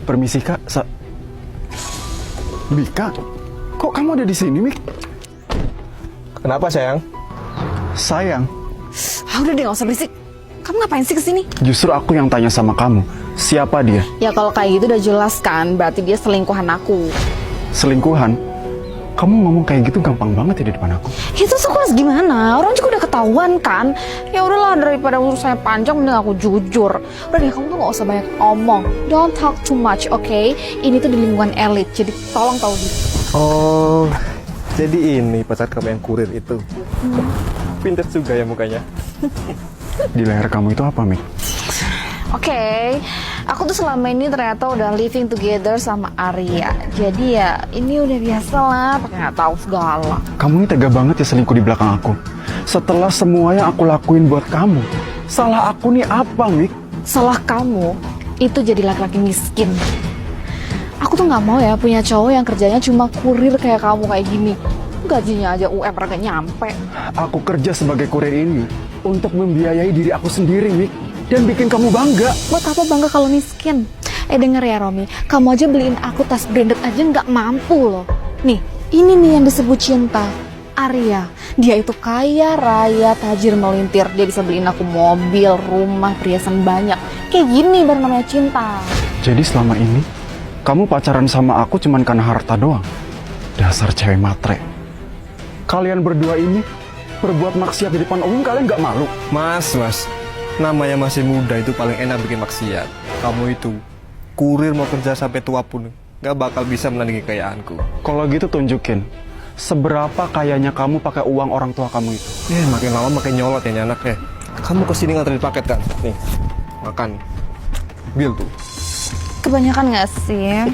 Permisi Kak, Mika, kok kamu ada di sini, Mik? Kenapa sayang? Sayang, Udah deh, gak usah berisik. Kamu ngapain sih kesini? justru aku yang tanya sama kamu, siapa dia? Ya kalau kayak gitu udah jelas kan, berarti dia selingkuhan aku. Selingkuhan? Kamu ngomong kayak gitu gampang banget ya di depan aku. Itu sekelas gimana? Orang juga udah ketahuan kan. Ya udahlah, daripada urusannya panjang mending aku jujur. Udah deh, kamu tuh gak usah banyak omong. Don't talk too much, okay? Ini tuh di lingkungan elit, jadi tolong tahu gitu. Oh, jadi ini pacar kamu yang kurir itu. Pinter juga ya mukanya. Di leher kamu itu apa, Mik? Oke, aku tuh selama ini ternyata udah living together sama Arya. Jadi ya ini udah biasa lah, pakai nggak tahu segala. Kamu ini tega banget ya selingkuh di belakang aku. Setelah semua yang aku lakuin buat kamu, salah aku nih apa, Mik? Salah kamu itu jadi laki-laki miskin. Aku tuh nggak mau ya punya cowok yang kerjanya cuma kurir kayak kamu kayak gini. Gajinya aja UMR gak nyampe. Aku kerja sebagai kurir ini untuk membiayai diri aku sendiri, Mik. Dan bikin kamu bangga. Buat apa bangga kalau miskin? Denger ya Romi, kamu aja beliin aku tas branded aja nggak mampu loh. Nih, ini nih yang disebut cinta. Arya, dia itu kaya raya, tajir melintir. Dia bisa beliin aku mobil, rumah, perhiasan banyak. Kayak gini baru namanya cinta. Jadi selama ini, kamu pacaran sama aku cuman karena harta doang. Dasar cewek matre. Kalian berdua ini berbuat maksiat di depan umum, kalian nggak malu? Mas, namanya masih muda itu paling enak bikin maksiat. Kamu itu kurir mau kerja sampai tua pun gak bakal bisa menandingi kekayaanku. Kalau gitu tunjukin seberapa kayanya kamu pakai uang orang tua kamu itu. Makin lama makin nyolot ya anak ya. Kamu kesini nganterin paket kan? Nih, makan. Bil tuh. Kebanyakan nggak sih?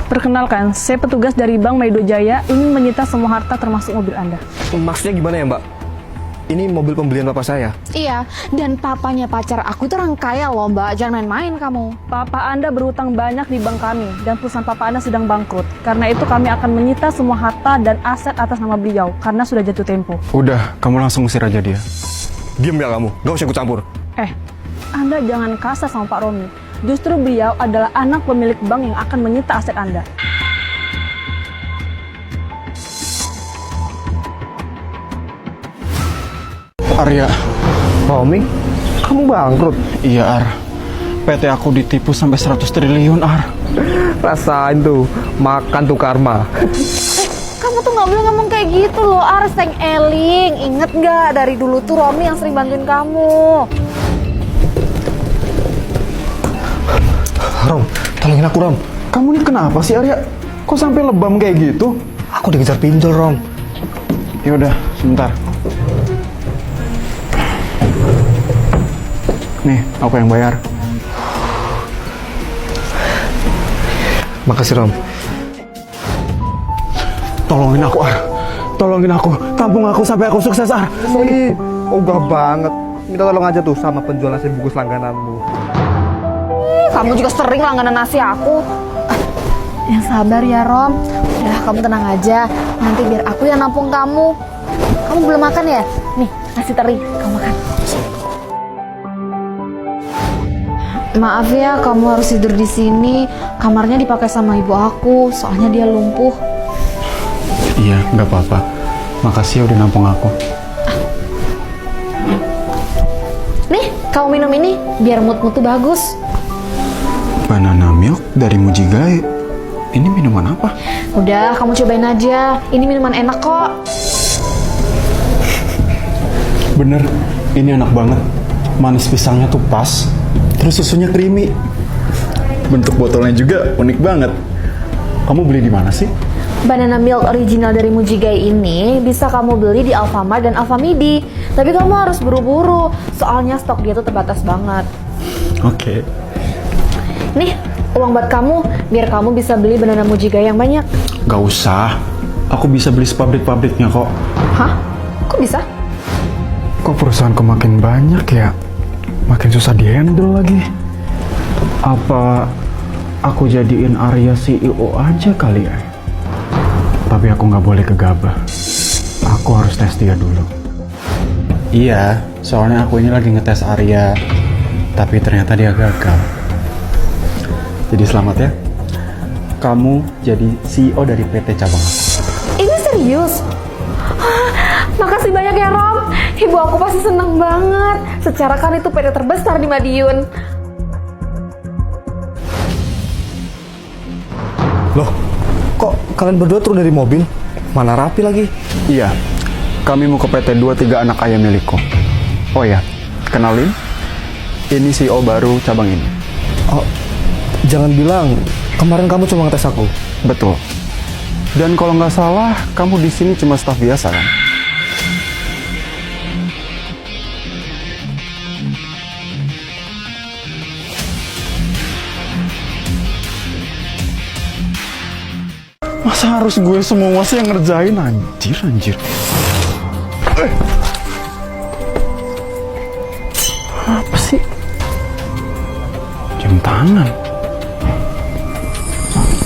Perkenalkan, saya petugas dari Bank Maido Jaya ingin menyita semua harta termasuk mobil Anda. Maksudnya gimana ya Mbak? Ini mobil pembelian bapak saya. Iya, dan papanya pacar aku itu orang kaya loh mbak, jangan main-main kamu. Papa Anda berutang banyak di bank kami dan perusahaan Papa Anda sedang bangkrut. Karena itu kami akan menyita semua harta dan aset atas nama beliau karena sudah jatuh tempo. Udah, kamu langsung usir aja dia. Diam ya kamu, gak usah ikut campur. Anda jangan kasar sama Pak Romi. Justru beliau adalah anak pemilik bank yang akan menyita aset Anda. Arya. Romi, kamu bangkrut? Iya, Ar. PT aku ditipu sampai 100 triliun, Ar. Rasain tuh, makan tuh karma. Kamu tuh nggak boleh ngomong kayak gitu loh, Arseng Eling. Ingat nggak dari dulu tuh Romi yang sering bantuin kamu. Rom, tolongin aku Rom. Kamu ini kenapa sih, Arya? Kok sampai lebam kayak gitu? Aku dikejar pinjol Rom. Ya udah, sebentar. Nih, aku yang bayar. Makasih Rom. Tolongin aku, Ar. Tolongin aku. Tampung aku sampai aku sukses, Ar. Ih, ogah banget. Minta tolong aja tuh sama penjual nasi bungkus langgananmu. Kamu juga sering langganan nasi aku. Yang sabar ya Rom. Udah kamu tenang aja. Nanti biar aku yang nampung kamu. Kamu belum makan ya? Nih nasi teri, kamu makan. Maaf ya, kamu harus tidur di sini. Kamarnya dipakai sama ibu aku, soalnya dia lumpuh. Iya, nggak apa-apa. Makasih ya udah nampung aku. Nih, kamu minum ini biar mood-mood tuh bagus. Banana milk dari Mujigae. Ini minuman apa? Udah, kamu cobain aja. Ini minuman enak kok. Bener, ini enak banget. Manis pisangnya tuh pas. Terus susunya creamy. Bentuk botolnya juga unik banget. Kamu beli di mana sih? Banana milk original dari Mujigae ini bisa kamu beli di Alfamart dan Alfamidi. Tapi kamu harus buru-buru, soalnya stok dia tuh terbatas banget. Oke. Nih, uang buat kamu, biar kamu bisa beli banana Mujigae yang banyak. Gak usah. Aku bisa beli sepabrik-pabriknya kok. Hah? Kok bisa? Kok perusahaanku makin banyak ya? Makin susah di-handle lagi. Apa aku jadiin Arya CEO aja kali ya? Tapi aku nggak boleh gegabah. Aku harus tes dia dulu. Iya, soalnya aku ini lagi ngetes Arya. Tapi ternyata dia gagal. Jadi selamat ya. Kamu jadi CEO dari PT cabang aku. Ini serius? Makasih banyak ya Rom. Ibu aku pasti seneng banget. Secara kan itu PT terbesar di Madiun. Loh, kok kalian berdua turun dari mobil? Mana rapi lagi? Iya, kami mau ke PT 23 anak ayam milikku. Oh ya, kenalin, ini CEO baru cabang ini. Oh, jangan bilang kemarin kamu cuma ngetes aku. Betul. Dan kalau nggak salah, kamu di sini cuma staf biasa kan? Masa harus gue semua sih yang ngerjain? Anjir. Apa sih? Jam tangan.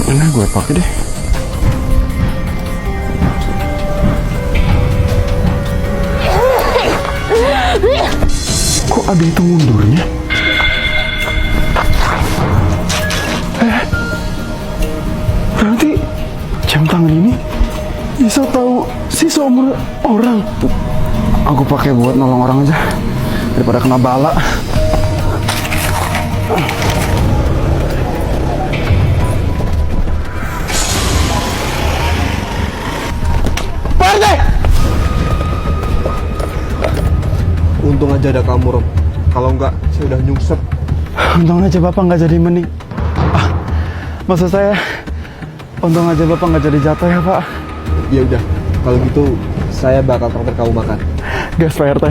Mana gue pakai deh. Kok ada itu mundurnya? Berarti jam tangan ini bisa tahu sisa umur orang. Aku pakai buat nolong orang aja daripada kena bala. Untung aja ada kamu, Rom. Kalau enggak, saya udah nyungsep. Untung aja Bapak nggak jadi mening. Maksud saya, untung aja Bapak nggak jadi jatuh ya Pak. Ya udah, kalau gitu saya bakal traktir kamu makan. Gas Pak RT.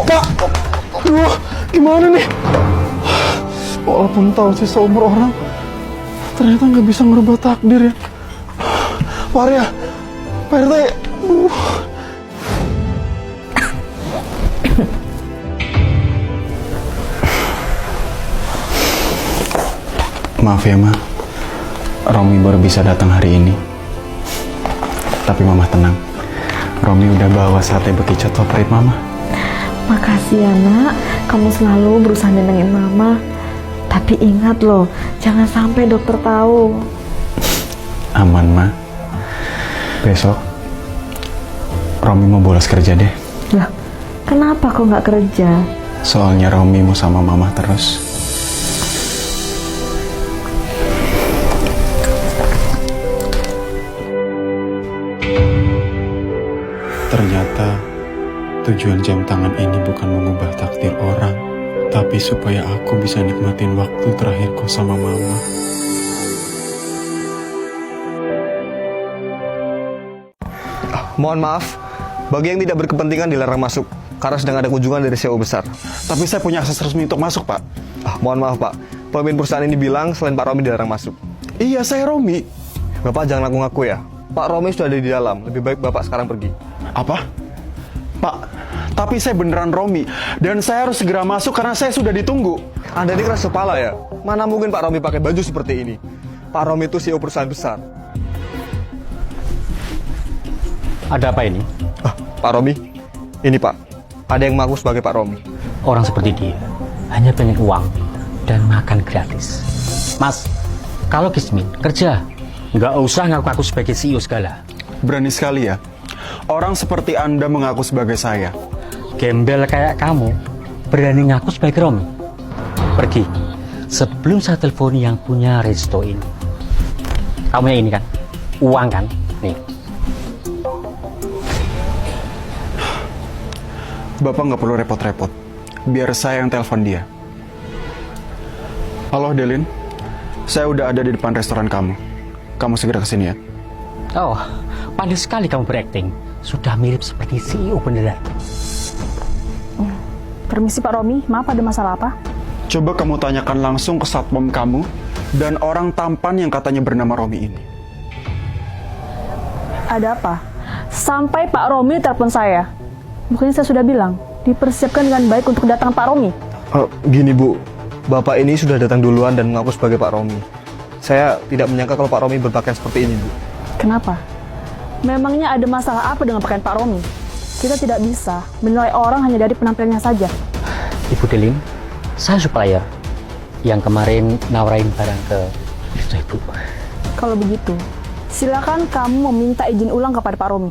Pak, aduh, gimana nih? Walaupun tahu sisa umur orang, ternyata nggak bisa ngerubah takdir ya. Pak Arya, Pak RT, Maaf ya, Ma. Romi baru bisa datang hari ini. Tapi Mama tenang. Romi udah bawa sate bekicot favorit Mama. Makasih ya nak, kamu selalu berusaha nyenengin mama. Tapi ingat loh, jangan sampai dokter tahu. Aman, Ma. Besok Romi mau bolos kerja deh. Lah, kenapa kok nggak kerja? Soalnya Romi mau sama Mama terus. Ternyata tujuan jam tangan ini bukan mengubah takdir orang, tapi supaya aku bisa nikmatin waktu terakhirku sama Mama. Mohon maaf, bagi yang tidak berkepentingan dilarang masuk karena sedang ada kunjungan dari CEO besar. Tapi saya punya akses resmi untuk masuk, Pak. Mohon maaf, Pak. Pemimpin perusahaan ini bilang selain Pak Romi dilarang masuk. Iya, saya Romi. Bapak jangan ngaku-ngaku ya. Pak Romi sudah ada di dalam. Lebih baik Bapak sekarang pergi. Apa? Pak, tapi saya beneran Romi. Dan saya harus segera masuk karena saya sudah ditunggu. Anda ini keras kepala ya. Mana mungkin Pak Romi pakai baju seperti ini. Pak Romi itu CEO perusahaan besar. Ada apa ini? Pak Romi, ini Pak. Ada yang mengaku sebagai Pak Romi. Orang seperti dia hanya pengen uang dan makan gratis. Mas, kalau Gismin kerja, nggak usah ngaku-ngaku sebagai CEO segala. Berani sekali ya. Orang seperti Anda mengaku sebagai saya. Gembel kayak kamu berani ngaku sebagai Romi. Pergi sebelum saya telepon yang punya resto ini. Kamu yang ini kan, uang kan? Nih. Bapak nggak perlu repot-repot. Biar saya yang telepon dia. Halo Delin, saya udah ada di depan restoran kamu. Kamu segera kesini ya. Oh, pandai sekali kamu berakting. Sudah mirip seperti CEO beneran. Permisi Pak Romi, maaf ada masalah apa? Coba kamu tanyakan langsung ke satpam kamu dan orang tampan yang katanya bernama Romi ini. Ada apa? Sampai Pak Romi telepon saya. Bukannya saya sudah bilang, dipersiapkan dengan baik untuk datang Pak Romi. Gini Bu, Bapak ini sudah datang duluan dan mengaku sebagai Pak Romi. Saya tidak menyangka kalau Pak Romi berpakaian seperti ini Bu. Kenapa? Memangnya ada masalah apa dengan pakaian Pak Romi? Kita tidak bisa menilai orang hanya dari penampilannya saja. Ibu Delin, saya supplier yang kemarin nawarin barang ke itu Ibu. Kalau begitu, silakan kamu meminta izin ulang kepada Pak Romi.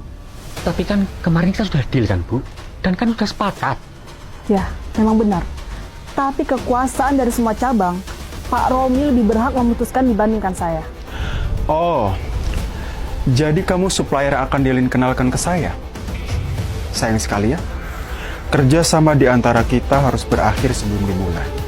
Tapi kan kemarin kita sudah deal kan Bu, dan kan sudah sepakat. Ya, memang benar. Tapi kekuasaan dari semua cabang, Pak Romi lebih berhak memutuskan dibandingkan saya. Oh, jadi kamu supplier yang akan Delin kenalkan ke saya? Sayang sekali ya, kerjasama di antara kita harus berakhir sebelum dimulai.